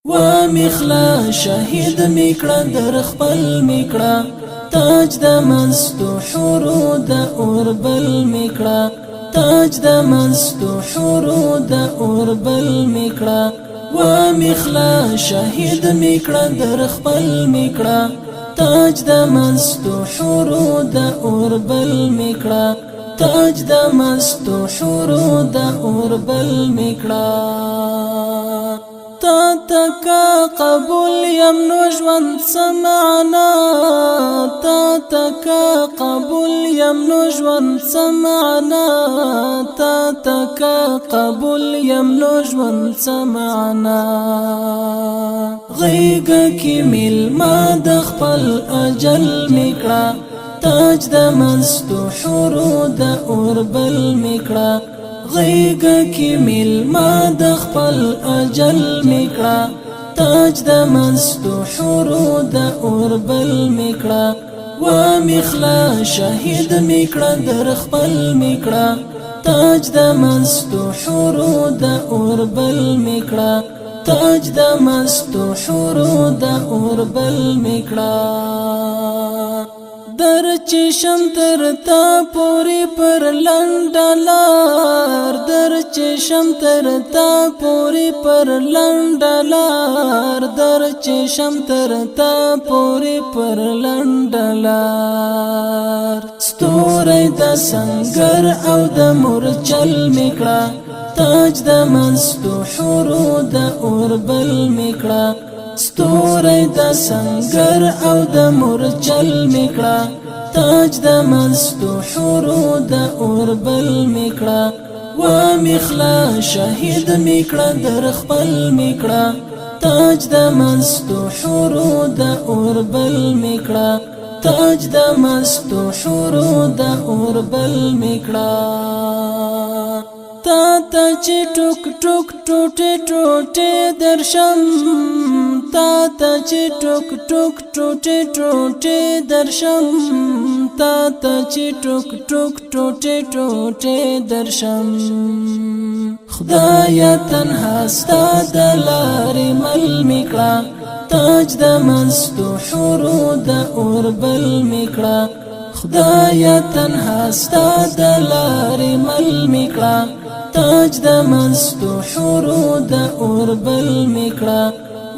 و مخلا شهید میکړه در خپل میکړه تاج د مستو حورو د اوربل میکړه تاج د مستو حورو د اوربل میکړه و مخلا شهید میکړه در خپل میکړه تاج د مستو حورو د اوربل میکړه تاج د مستو حورو د اوربل میکړه تا تکا قبول یم نو ژوند سمعنا تا تکا قبول یم نو ژوند سمعنا تا تکا قبول یم نو ژوند سمعنا غیګ کی ملما د خپل اجل میکړه تاج د مستو حورو د اوربل میکړه غیګ کی ملما د خپل اجل میکړه تاج د مستو حورو د اوربل میکړه و مخلا شهید میکړه در خپل میکړه تاج د مستو حورو د اوربل میکړه تاج د مستو حورو د اوربل میکړه در چشم تر تا پوری پر لنډلار در چشم تر تا پوری پر لنډلار در چشم تر تا پوری پر لنډلار ستوري د سنگر او د مورچل میکړه تاج د مستو حورو د اوربل میکړه ستوري د سنگر او د مورچل میکړه تاج د مستو حورو د اوربل میکړه و مخلا شهید میکړه در خپل میکړه تاج د مستو حورو د اوربل میکړه تاج د مستو حورو د اوربل میکړه تا ته چې ټوک ټوک ټوټه ټوټه درشم تا ته چې ټوک ټوک ټوټه ټوټه درشم تا ته چې ټوک ټوک ټوټه ټوټه درشم خدایا تنها ستا د لارې مل میکړه تاج د مستو حورو د اوربل میکړه خدایا تنها ستا د لارې مل میکړه تاج د مستو حورو د اوربل میکړه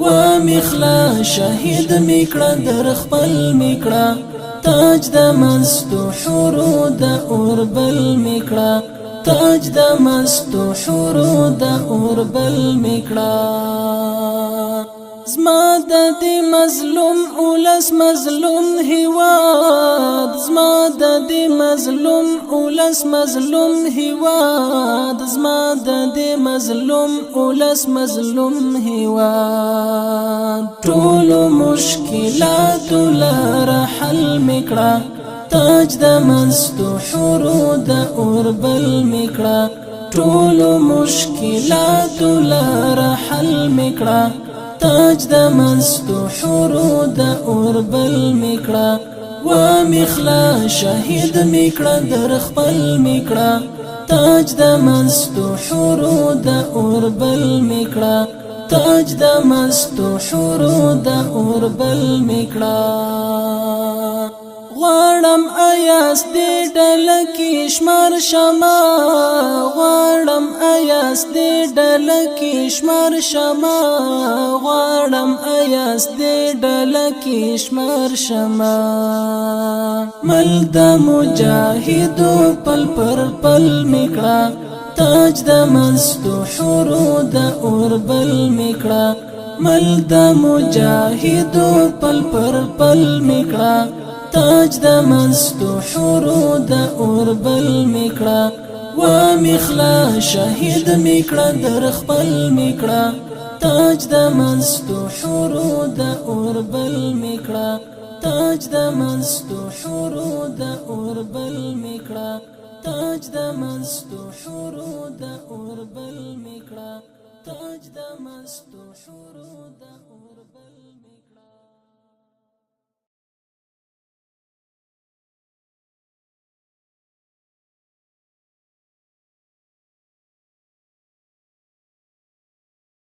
و مخلا شهید میکړه در خپل میکړه تاج د مستو حورو د اوربل میکړه تاج د مستو حورو د اوربل میکړه زما د دې مظلوم اولس مظلوم هیواد زما د دې مظلوم اولس مظلوم هیواد زما د دې مظلوم اولس مظلوم هیواد ټول مشکلات لره حل میکړه تاج د مستو حورو د اوربل میکړه ټول مشکلات لره حل میکړه تاج د مستو حورو د اوربل میکړه و مخلا شهید میکړه در خپل میکړه تاج د مستو حورو د اوربل میکړه تاج د مستو حورو د اوربل میکړه غواړم ایاس دې ډله کې شمار شمه غواړم ایاس دې ډله کې شمار شمه غواړم ایاس دې ډله کې شمار شمه مل د مجاهدو پل پر پل میکړه تاج د مستو حورو د اوربل میکړه مل د مجاهدو پل پر پل میکړه تاج د مستو حورو د اوربل میکړه و مخلا شهید میکړه در خپل میکړه تاج د مستو حورو د اوربل میکړه تاج د مستو حورو د اوربل میکړه تاج د مستو حورو د اوربل میکړه تاج د مستو حورو د